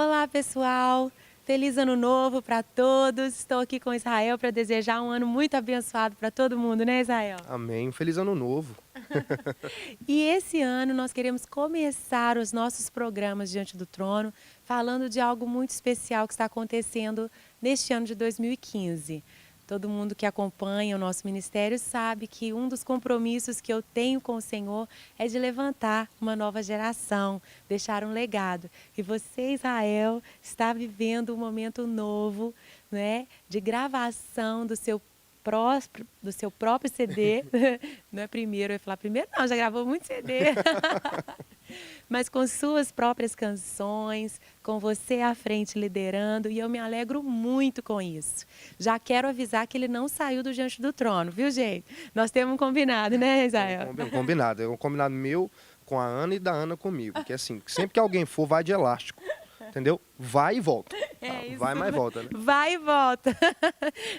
Olá, pessoal! Feliz Ano Novo para todos. Estou aqui com Israel para desejar um ano muito abençoado para todo mundo, né, Israel? Amém. Feliz ano novo. E esse ano nós queremos começar os nossos programas Diante do Trono falando de algo muito especial que está acontecendo neste ano de 2015. Todo mundo que acompanha o nosso ministério sabe que um dos compromissos que eu tenho com o Senhor é de levantar uma nova geração, deixar um legado. E você, Israel, está vivendo um momento novo, né, de gravação do seu próprio CD. Não é primeiro, eu ia falar primeiro, não, já gravou muito CD. Mas com suas próprias canções, com você à frente liderando, e eu me alegro muito com isso. Já quero avisar que ele não saiu do Diante do Trono, viu, gente? Nós temos um combinado, né, Israel? Combinado. É um combinado meu com a Ana e da Ana comigo. Que é assim, sempre que alguém for, vai de elástico. Entendeu? Vai e volta. É isso. Vai, mas volta, né? Vai e volta.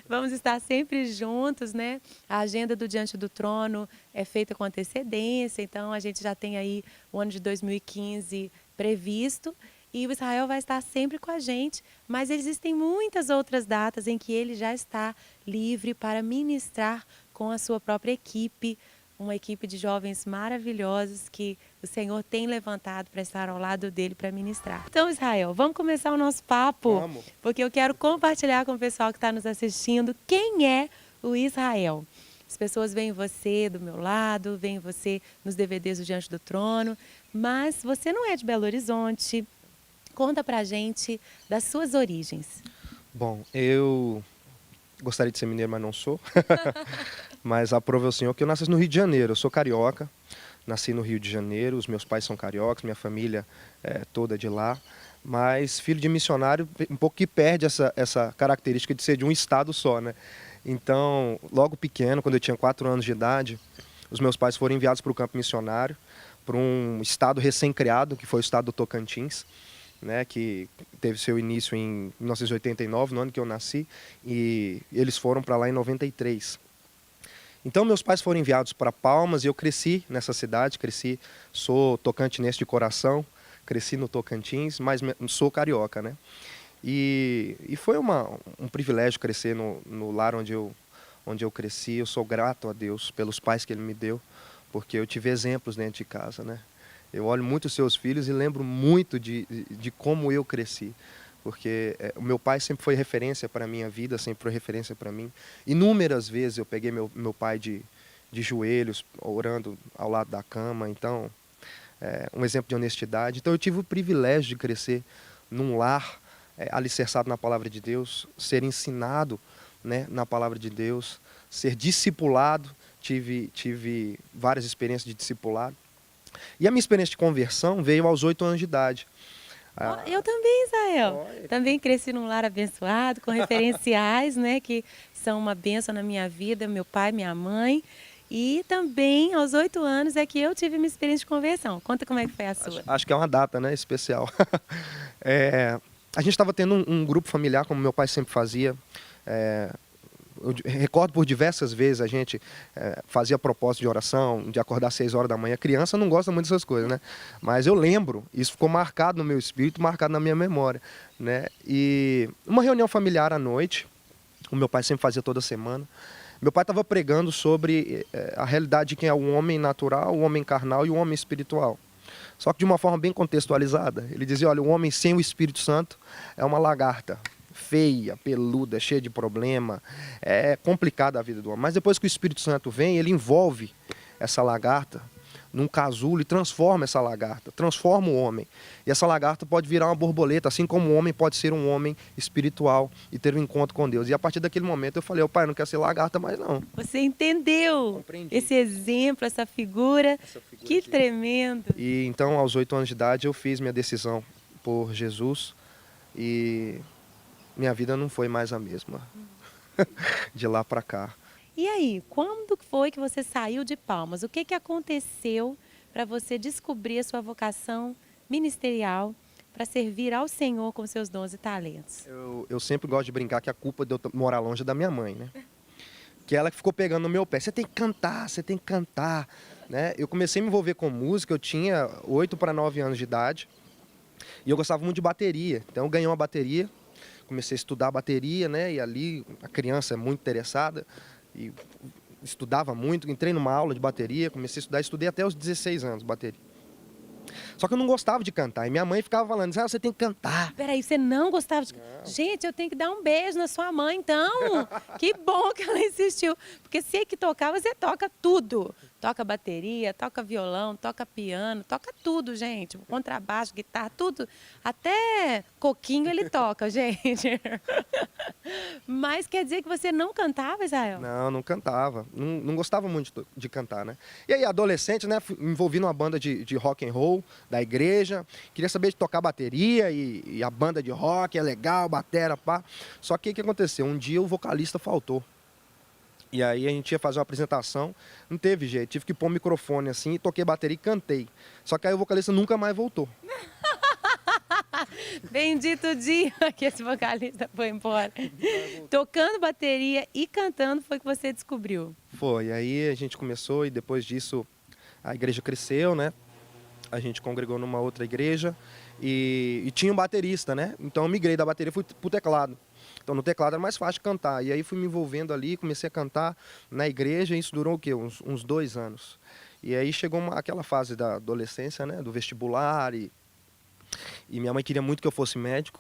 Vamos estar sempre juntos, né? A agenda do Diante do Trono é feita com antecedência, então a gente já tem aí o ano de 2015 previsto e o Israel vai estar sempre com a gente, mas existem muitas outras datas em que ele já está livre para ministrar com a sua própria equipe, uma equipe de jovens maravilhosos que o Senhor tem levantado para estar ao lado dele para ministrar. Então, Israel, vamos começar o nosso papo? Vamos. Porque eu quero compartilhar com o pessoal que está nos assistindo quem é o Israel. As pessoas veem você do meu lado, veem você nos DVDs do Diante do Trono, mas você não é de Belo Horizonte. Conta pra gente das suas origens. Bom, eu gostaria de ser mineiro, mas não sou. Mas aprove ao Senhor que eu nasci no Rio de Janeiro. Eu sou carioca, nasci no Rio de Janeiro, os meus pais são cariocas, minha família é toda de lá. Mas filho de missionário, um pouco que perde essa característica de ser de um estado só, né? Então, logo pequeno, quando eu tinha 4 anos de idade, os meus pais foram enviados para o campo missionário, para um estado recém-criado, que foi o estado do Tocantins, né, que teve seu início em 1989, no ano que eu nasci, e eles foram para lá em 93. Então, meus pais foram enviados para Palmas e eu cresci nessa cidade, sou tocantinense de coração, cresci no Tocantins, mas sou carioca, né? E foi um privilégio crescer no lar onde eu cresci. Eu sou grato a Deus pelos pais que Ele me deu, porque eu tive exemplos dentro de casa, né? Eu olho muito os seus filhos e lembro muito de como eu cresci. Porque o meu pai sempre foi referência para a minha vida, sempre foi referência para mim. Inúmeras vezes eu peguei meu pai de joelhos, orando ao lado da cama. Então, um exemplo de honestidade. Então, eu tive o privilégio de crescer num lar alicerçado na palavra de Deus, ser ensinado, né, na palavra de Deus, ser discipulado. Tive várias experiências de discipulado. E a minha experiência de conversão veio aos 8 anos de idade. Eu também, Israel. Olha. Também cresci num lar abençoado, com referenciais, né, que são uma bênção na minha vida, meu pai, minha mãe. E também, aos 8 anos, é que eu tive minha experiência de conversão. Conta como é que foi a sua. Acho que é uma data, né, especial. A gente estava tendo um grupo familiar, como meu pai sempre fazia. Eu recordo por diversas vezes a gente fazia propósito de oração, de acordar às 6 horas da manhã. Criança não gosta muito dessas coisas, né? Mas eu lembro, isso ficou marcado no meu espírito, marcado na minha memória, né? E uma reunião familiar à noite, o meu pai sempre fazia toda semana. Meu pai estava pregando sobre a realidade de quem é o homem natural, o homem carnal e o homem espiritual. Só que de uma forma bem contextualizada. Ele dizia, olha, o homem sem o Espírito Santo é uma lagarta, feia, peluda, cheia de problema, é complicada a vida do homem. Mas depois que o Espírito Santo vem, ele envolve essa lagarta num casulo e transforma essa lagarta, transforma o homem. E essa lagarta pode virar uma borboleta, assim como o homem pode ser um homem espiritual e ter um encontro com Deus. E a partir daquele momento eu falei, pai, eu não quero ser lagarta mais não. Você entendeu Compreendi. esse exemplo, essa figura? Que tremendo. E então, aos 8 anos de idade, eu fiz minha decisão por Jesus e minha vida não foi mais a mesma de lá para cá. E aí, quando foi que você saiu de Palmas? O que que aconteceu para você descobrir a sua vocação ministerial para servir ao Senhor com seus dons e talentos? Eu sempre gosto de brincar que a culpa de eu morar longe é da minha mãe, né? Que ela que ficou pegando no meu pé. Você tem que cantar, você tem que cantar. Né? Eu comecei a me envolver com música, eu tinha 8 para 9 anos de idade. E eu gostava muito de bateria, então eu ganhei uma bateria, comecei a estudar bateria, né? E ali a criança é muito interessada e estudava muito, entrei numa aula de bateria, comecei a estudar, estudei até os 16 anos bateria. Só que eu não gostava de cantar, e minha mãe ficava falando, ah, você tem que cantar. Peraí, você não gostava de... Gente, eu tenho que dar um beijo na sua mãe, então. Que bom que ela insistiu. Porque se é que tocar, você toca tudo. Toca bateria, toca violão, toca piano, toca tudo, gente. Contrabaixo, guitarra, tudo. Até coquinho ele toca, gente. Mas quer dizer que você não cantava, Israel? Não, não cantava. Não gostava muito de cantar, né? E aí, adolescente, né? Me envolvi numa banda de rock and roll da igreja. Queria saber de tocar bateria e a banda de rock é legal, batera, pá. Só que o que aconteceu? Um dia o vocalista faltou. E aí a gente ia fazer uma apresentação, não teve jeito, tive que pôr o microfone assim, toquei bateria e cantei. Só que aí o vocalista nunca mais voltou. Bendito dia que esse vocalista foi embora. Tocando bateria e cantando foi que você descobriu. Foi, aí a gente começou e depois disso a igreja cresceu, né? A gente congregou numa outra igreja e tinha um baterista, né? Então eu migrei da bateria e fui pro teclado. Então no teclado era mais fácil cantar. E aí fui me envolvendo ali, comecei a cantar na igreja e isso durou o quê? Uns 2 anos. E aí chegou aquela fase da adolescência, né? Do vestibular e minha mãe queria muito que eu fosse médico.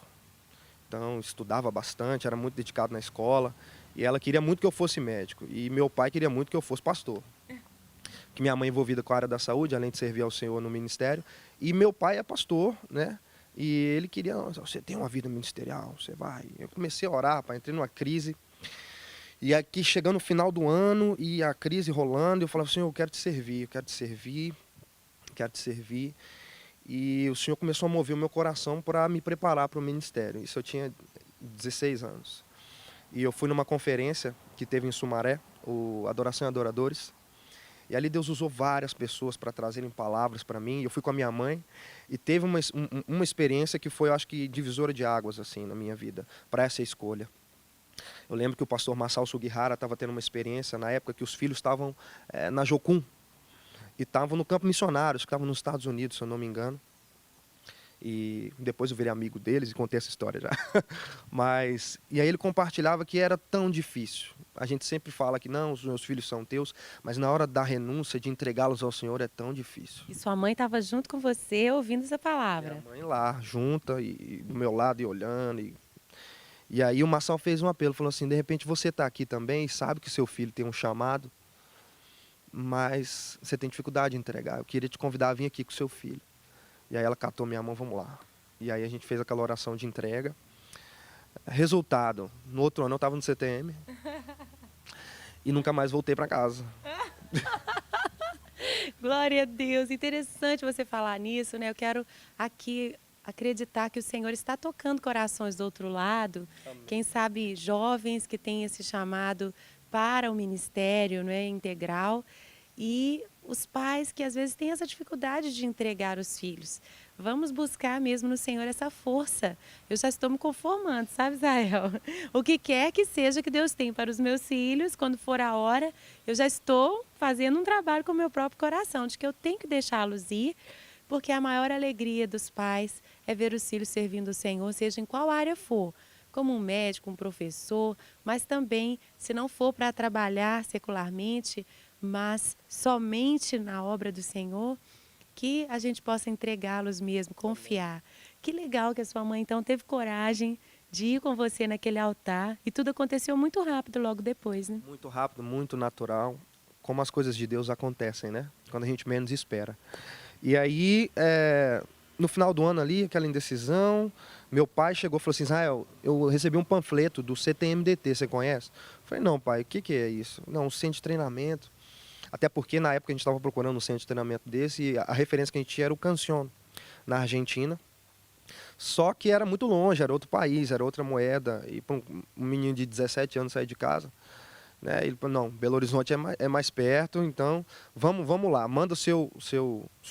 Então estudava bastante, era muito dedicado na escola. E ela queria muito que eu fosse médico. E meu pai queria muito que eu fosse pastor. Que minha mãe é envolvida com a área da saúde, além de servir ao Senhor no ministério. E meu pai é pastor, né? E ele queria, você tem uma vida ministerial, você vai. Eu comecei a orar, pai, entrei numa crise. E aqui chegando no final do ano e a crise rolando, eu falava, Senhor, eu quero te servir, eu quero te servir, eu quero te servir. E o Senhor começou a mover o meu coração para me preparar para o ministério. Isso eu tinha 16 anos. E eu fui numa conferência que teve em Sumaré, o Adoração e Adoradores. E ali Deus usou várias pessoas para trazerem palavras para mim. Eu fui com a minha mãe e teve uma experiência que foi, eu acho que, divisora de águas assim na minha vida, para essa escolha. Eu lembro que o pastor Massal Sugihara estava tendo uma experiência na época que os filhos estavam na Jocum e estavam no campo missionário, estavam nos Estados Unidos, se eu não me engano. E depois eu virei amigo deles e contei essa história já. E aí ele compartilhava que era tão difícil. A gente sempre fala que não, os meus filhos são teus, mas na hora da renúncia, de entregá-los ao Senhor, é tão difícil. E sua mãe estava junto com você ouvindo essa palavra. Minha mãe lá, junta, e do meu lado e olhando. E aí o Massal fez um apelo, falou assim, de repente você está aqui também e sabe que seu filho tem um chamado, mas você tem dificuldade de entregar. Eu queria te convidar a vir aqui com seu filho. E aí ela catou minha mão, vamos lá. E aí a gente fez aquela oração de entrega. Resultado, no outro ano eu estava no CTM e nunca mais voltei para casa. Glória a Deus, interessante você falar nisso, né? Eu quero aqui acreditar que o Senhor está tocando corações do outro lado. Amém. Quem sabe jovens que têm esse chamado para o ministério, né, integral, e os pais que às vezes têm essa dificuldade de entregar os filhos. Vamos buscar mesmo no Senhor essa força. Eu já estou me conformando, sabe, Israel? O que quer que seja que Deus tem para os meus filhos, quando for a hora, eu já estou fazendo um trabalho com o meu próprio coração, de que eu tenho que deixá-los ir, porque a maior alegria dos pais é ver os filhos servindo o Senhor, seja em qual área for, como um médico, um professor, mas também, se não for para trabalhar secularmente, mas somente na obra do Senhor, que a gente possa entregá-los mesmo, confiar. Que legal que a sua mãe, então, teve coragem de ir com você naquele altar e tudo aconteceu muito rápido logo depois, né? Muito rápido, muito natural, como as coisas de Deus acontecem, né? Quando a gente menos espera. E aí, no final do ano ali, aquela indecisão, meu pai chegou e falou assim, Israel, eu recebi um panfleto do CTMDT, você conhece? Eu falei, não, pai, o que é isso? Não, um centro de treinamento. Até porque na época a gente estava procurando um centro de treinamento desse e a referência que a gente tinha era o Cancion, na Argentina. Só que era muito longe, era outro país, era outra moeda. E para um menino de 17 anos sair de casa, né, ele falou, não, Belo Horizonte é mais perto, então vamos lá, manda sua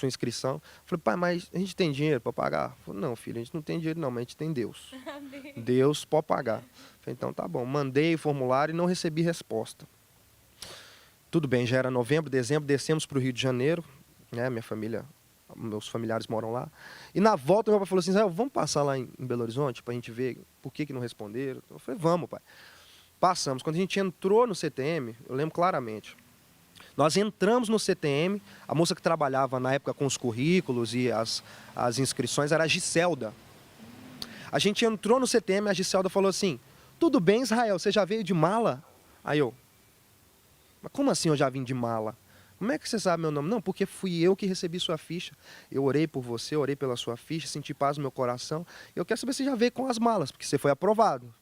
inscrição. Eu falei, pai, mas a gente tem dinheiro para pagar? Eu falei, não, filho, a gente não tem dinheiro não, mas a gente tem Deus. Amém. Deus pode pagar. Eu falei, então tá bom. Mandei o formulário e não recebi resposta. Tudo bem, já era novembro, dezembro, descemos para o Rio de Janeiro, né, minha família meus familiares moram lá. E na volta meu pai falou assim, Israel, vamos passar lá em Belo Horizonte pra gente ver por que não responderam. Eu falei, vamos, pai. Passamos. Quando a gente entrou no CTM, eu lembro claramente, nós entramos no CTM, a moça que trabalhava na época com os currículos e as inscrições era a Giselda. A gente entrou no CTM, a Giselda falou assim, tudo bem, Israel, você já veio de mala? Aí eu, mas como assim eu já vim de mala? Como é que você sabe meu nome? Não, porque fui eu que recebi sua ficha. Eu orei por você, orei pela sua ficha, senti paz no meu coração. Eu quero saber se você já veio com as malas, porque você foi aprovado.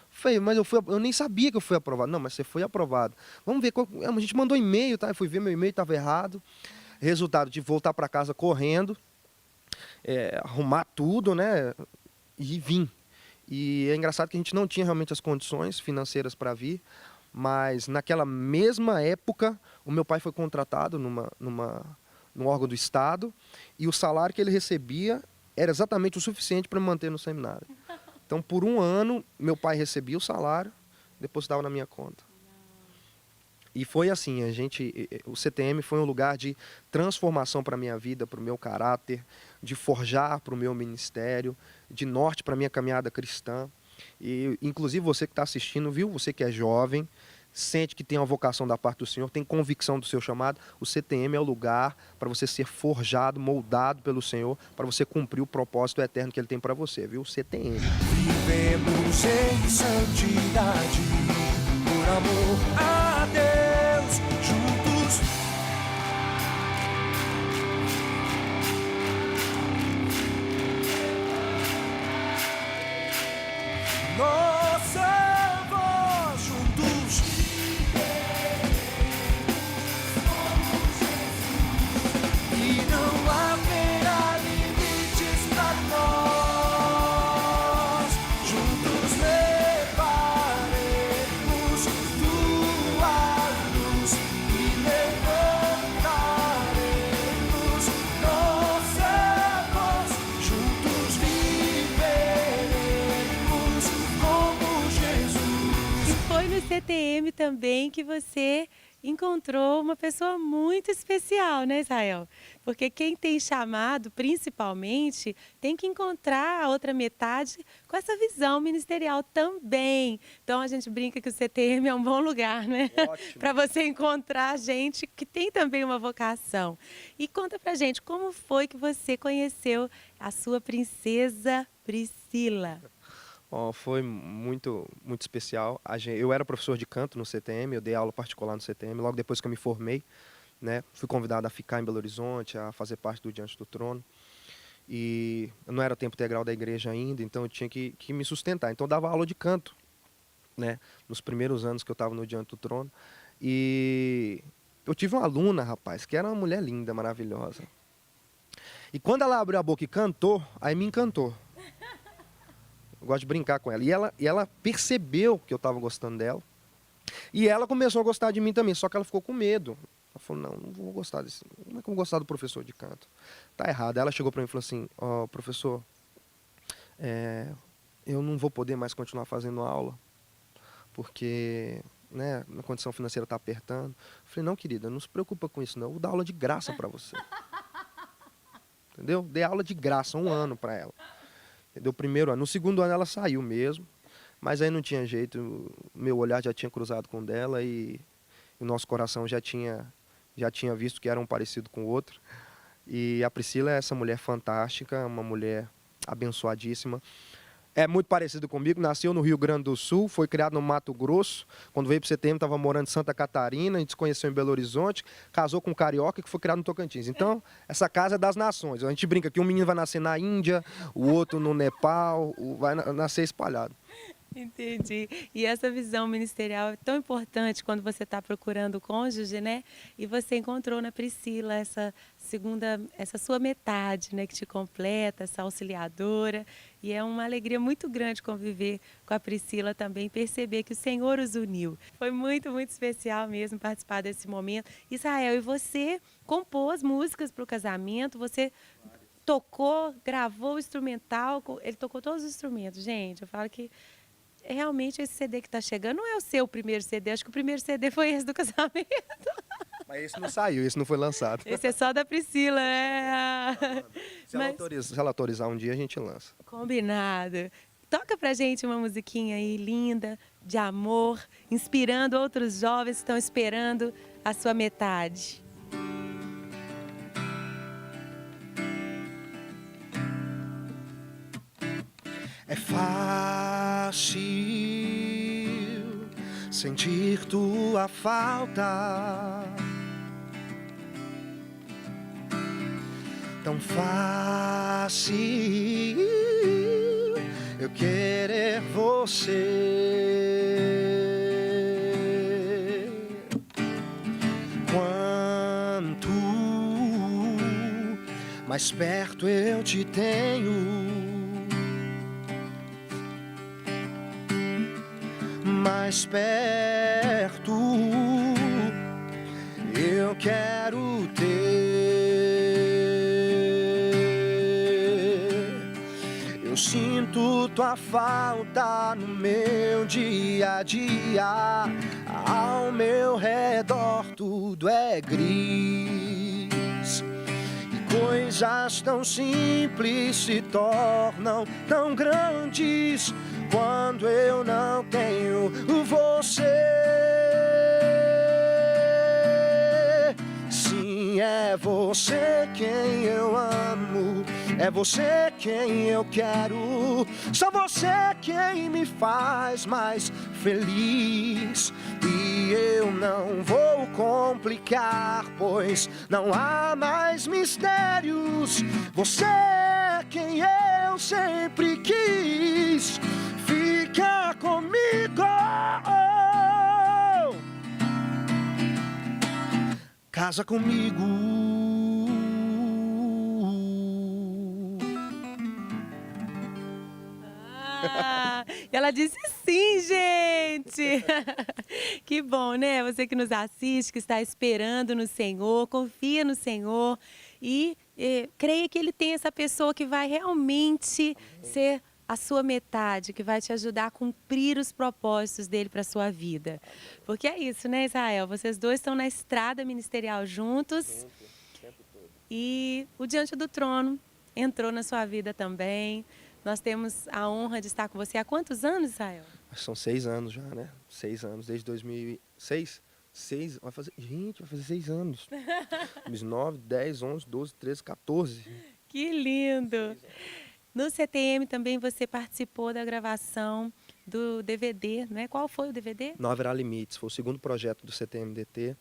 Falei, mas eu nem sabia que eu fui aprovado. Não, mas você foi aprovado. Vamos ver, a gente mandou e-mail, tá? Eu fui ver meu e-mail, estava errado. Resultado de voltar para casa correndo, arrumar tudo, né? E vim. E é engraçado que a gente não tinha realmente as condições financeiras para vir, mas naquela mesma época o meu pai foi contratado num órgão do Estado e o salário que ele recebia era exatamente o suficiente para me manter no seminário. Então, por um ano, meu pai recebia o salário, depositava na minha conta. E foi assim, o CTM foi um lugar de transformação para a minha vida, para o meu caráter, de forjar para o meu ministério, de norte para a minha caminhada cristã. E, inclusive, você que está assistindo, viu? Você que é jovem, sente que tem uma vocação da parte do Senhor, tem convicção do seu chamado, o CTM é o lugar para você ser forjado, moldado pelo Senhor, para você cumprir o propósito eterno que Ele tem para você, viu? O CTM. Vivemos em santidade, por amor a Deus, juntos. Nossa voz juntos. E não haverá limites para nós. Juntos levaremos tua luz e levantaremos nossa voz. Juntos viveremos como Jesus. E foi no CTM também que você encontrou uma pessoa muito especial, né, Israel? Porque quem tem chamado, principalmente, tem que encontrar a outra metade com essa visão ministerial também. Então a gente brinca que o CTM é um bom lugar, né? Para você encontrar gente que tem também uma vocação. E conta pra gente, como foi que você conheceu a sua princesa Priscila? Foi muito, muito especial. Eu era professor de canto no CTM, eu dei aula particular no CTM, logo depois que eu me formei, né, fui convidado a ficar em Belo Horizonte, a fazer parte do Diante do Trono. E eu não era tempo integral da igreja ainda, então eu tinha que me sustentar. Então eu dava aula de canto, né, nos primeiros anos que eu estava no Diante do Trono. E eu tive uma aluna, rapaz, que era uma mulher linda, maravilhosa. E quando ela abriu a boca e cantou, aí me encantou. Eu gosto de brincar com ela. E ela percebeu que eu estava gostando dela. E ela começou a gostar de mim também, só que ela ficou com medo. Ela falou, não vou gostar desse. Como é que eu vou gostar do professor de canto? Tá errado. Ela chegou para mim e falou assim, professor, eu não vou poder mais continuar fazendo aula, porque, né, a condição financeira está apertando. Eu falei, não, querida, não se preocupa com isso não, eu vou dar aula de graça para você. Entendeu? Dei aula de graça, 1 ano para ela. Entendeu? Primeiro ano. No segundo ano ela saiu mesmo, mas aí não tinha jeito, o meu olhar já tinha cruzado com o dela e o nosso coração já tinha visto que era um parecido com o outro. E a Priscila é essa mulher fantástica, uma mulher abençoadíssima. É muito parecido comigo, nasceu no Rio Grande do Sul, foi criado no Mato Grosso. Quando veio para o CTM, estava morando em Santa Catarina, a gente se conheceu em Belo Horizonte, casou com um carioca que foi criado no Tocantins. Então, essa casa é das nações. A gente brinca que um menino vai nascer na Índia, o outro no Nepal, vai nascer espalhado. Entendi. E essa visão ministerial é tão importante quando você está procurando o cônjuge, né? E você encontrou na Priscila essa sua metade, né? Que te completa, essa auxiliadora. E é uma alegria muito grande conviver com a Priscila também, perceber que o Senhor os uniu. Foi muito, muito especial mesmo participar desse momento. Israel, e você compôs músicas para o casamento, você tocou, gravou o instrumental, ele tocou todos os instrumentos. Gente, eu falo que realmente esse CD que está chegando não é o seu primeiro CD, acho que o primeiro CD foi esse do casamento. Mas esse não saiu, esse não foi lançado. Esse é só da Priscila, né? Se ela autorizar um dia, a gente lança. Combinado. Toca pra gente uma musiquinha aí linda, de amor, inspirando outros jovens que estão esperando a sua metade. É fácil sentir tua falta, tão fácil eu querer você. Quanto mais perto eu te tenho, mais perto eu quero ter. Eu sinto tua falta no meu dia a dia. Ao meu redor tudo é gris, e coisas tão simples se tornam tão grandes quando eu não tenho você. Sim, é você quem eu amo, é você quem eu quero, só você quem me faz mais feliz. E eu não vou complicar, pois não há mais mistérios. Você é quem eu sempre quis. Fica comigo, casa comigo. Ela disse sim, gente! Que bom, né? Você que nos assiste, que está esperando no Senhor, confia no Senhor e creia que Ele tem essa pessoa que vai realmente ser a sua metade, que vai te ajudar a cumprir os propósitos dele para a sua vida. Porque é isso, né, Israel? Vocês dois estão na estrada ministerial juntos. E o Diante do Trono entrou na sua vida também. Nós temos a honra de estar com você há quantos anos, Israel? São 6 anos já, né? 6 anos, desde 2006. Vai fazer 6 anos. 9, 10, 11, 12, 13, 14. Que lindo! No CTM também você participou da gravação do DVD, né? Qual foi o DVD? Não Haverá Limites, foi o segundo projeto do CTMDT,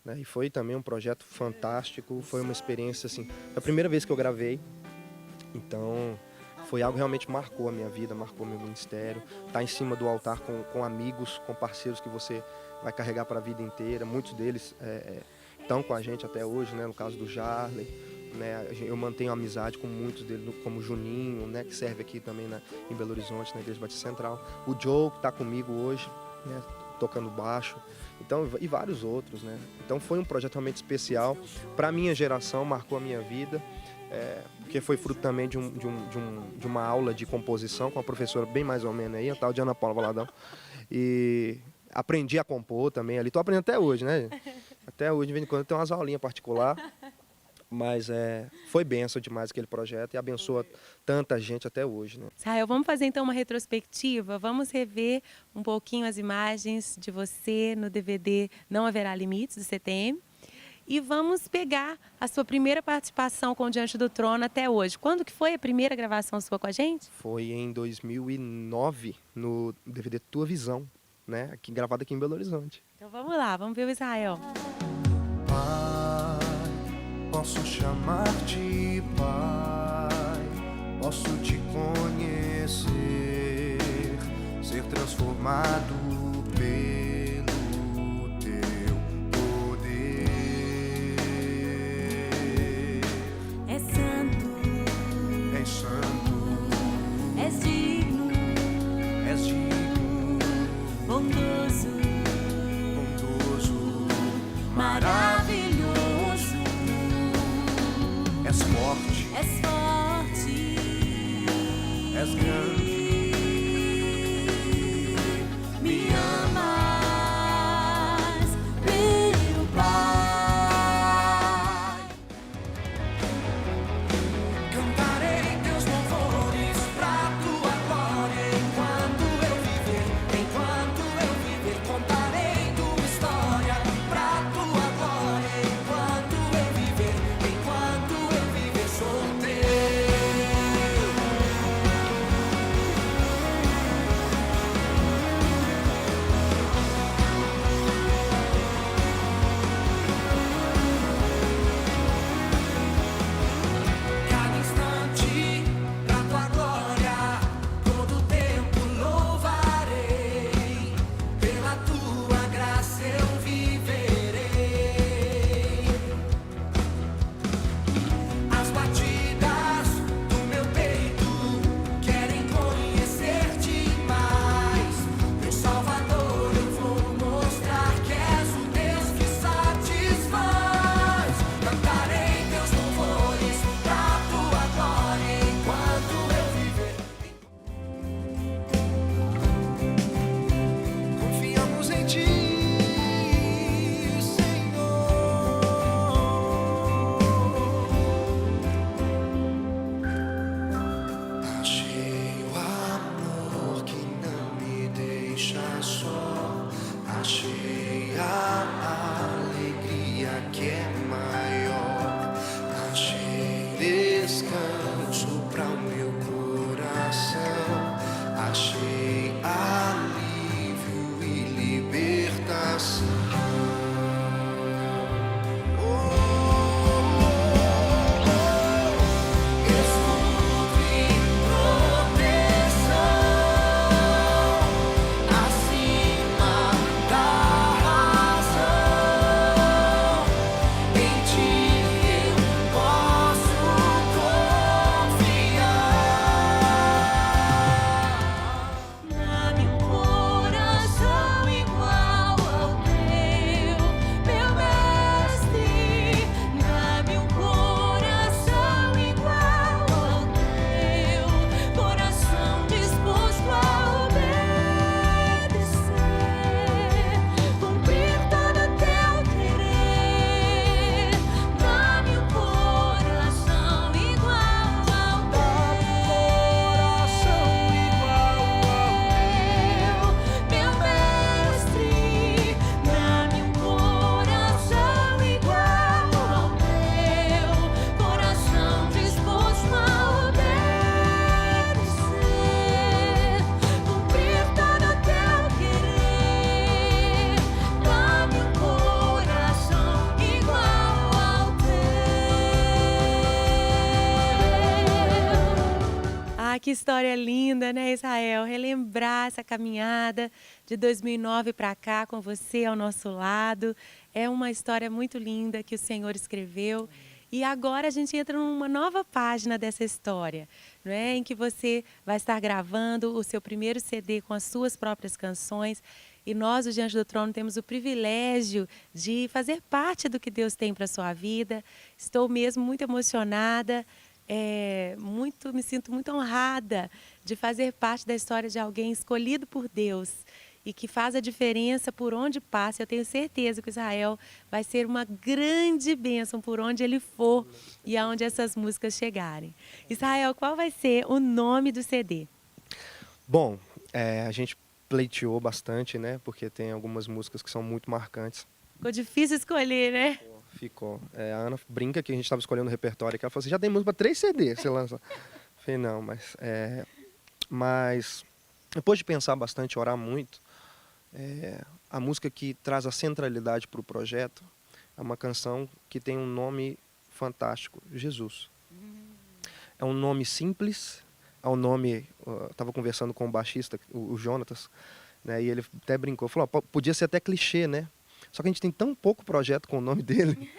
né? E foi também um projeto fantástico, foi uma experiência assim, foi a primeira vez que eu gravei, então foi algo que realmente marcou a minha vida, marcou meu ministério, tá em cima do altar com amigos, com parceiros que você vai carregar para a vida inteira, muitos deles estão com a gente até hoje, né? No caso do Jarley. Né, eu mantenho amizade com muitos deles, como o Juninho, né, que serve aqui também em Belo Horizonte, na Igreja Batista Central. O Joe, que está comigo hoje, né, tocando baixo, então, e vários outros. Né? Então foi um projeto realmente especial. Para a minha geração, marcou a minha vida, porque foi fruto também de uma aula de composição com uma professora bem mais ou menos aí, a tal de Ana Paula Valadão. E aprendi a compor também ali. Estou aprendendo até hoje, né? Até hoje, de vez em quando, tem umas aulinhas particulares. Mas foi bênção demais aquele projeto e abençoa tanta gente até hoje. Né? Israel, vamos fazer então uma retrospectiva, vamos rever um pouquinho as imagens de você no DVD Não Haverá Limites, do CTM, e vamos pegar a sua primeira participação com o Diante do Trono até hoje. Quando que foi a primeira gravação sua com a gente? Foi em 2009, no DVD Tua Visão, né? Gravado aqui em Belo Horizonte. Então vamos lá, vamos ver o Israel. Posso chamar-te Pai, posso te conhecer, ser transformado pelo teu poder. És santo, És santo, és digno, bondoso, maravilhoso. és forte, és grande, me amas, meu Pai. só. Achei a alegria que é maior. Achei descanso para o meu coração. Achei alívio e libertação. Escudo e proteção acima da razão. Em ti eu posso confiar. Dá-me um coração igual ao teu, meu mestre. Dá-me um coração igual ao teu, coração disposto a obedecer, cumprir todo teu querer. Dá-me um coração igual ao teu, meu mestre. Dá-me um coração igual ao teu, coração disposto a obedecer, cumprir todo teu querer. Dá-me um coração igual ao teu. Ah, que história linda, né, Israel? Relembrar essa caminhada de 2009 para cá com você ao nosso lado. É uma história muito linda que o Senhor escreveu. E agora a gente entra numa nova página dessa história, não é? Em que você vai estar gravando o seu primeiro CD com as suas próprias canções. E nós, o Diante do Trono, temos o privilégio de fazer parte do que Deus tem para a sua vida. Estou mesmo muito emocionada. Me sinto muito honrada de fazer parte da história de alguém escolhido por Deus e que faz a diferença por onde passa. Eu tenho certeza que o Israel vai ser uma grande bênção por onde ele for e aonde essas músicas chegarem. Israel, qual vai ser o nome do CD? Bom, a gente pleiteou bastante, né? Porque tem algumas músicas que são muito marcantes. Ficou difícil escolher, né? Ficou. A Ana brinca que a gente estava escolhendo o repertório, que ela falou assim, já tem música para 3 CDs, você lança. Falei, não, mas depois de pensar bastante, orar muito, a música que traz a centralidade para o projeto é uma canção que tem um nome fantástico, Jesus. É um nome simples, é um nome... Estava conversando com o baixista, o Jonatas, né, e ele até brincou, falou, podia ser até clichê, né? Só que a gente tem tão pouco projeto com o nome dele,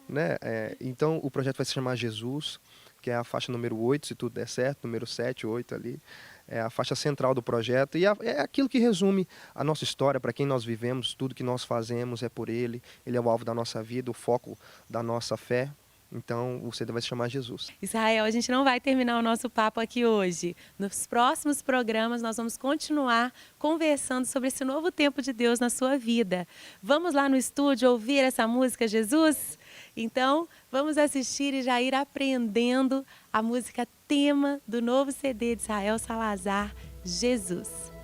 né? Então o projeto vai se chamar Jesus, que é a faixa número 8, se tudo der certo, número 7, 8 ali. É a faixa central do projeto e é aquilo que resume a nossa história, para quem nós vivemos, tudo que nós fazemos é por Ele. Ele é o alvo da nossa vida, o foco da nossa fé. Então o CD vai se chamar Jesus. Israel, a gente não vai terminar o nosso papo aqui hoje. Nos próximos programas nós vamos continuar conversando sobre esse novo tempo de Deus na sua vida. Vamos lá no estúdio ouvir essa música Jesus? Então, vamos assistir e já ir aprendendo a música tema do novo CD de Israel Salazar, Jesus.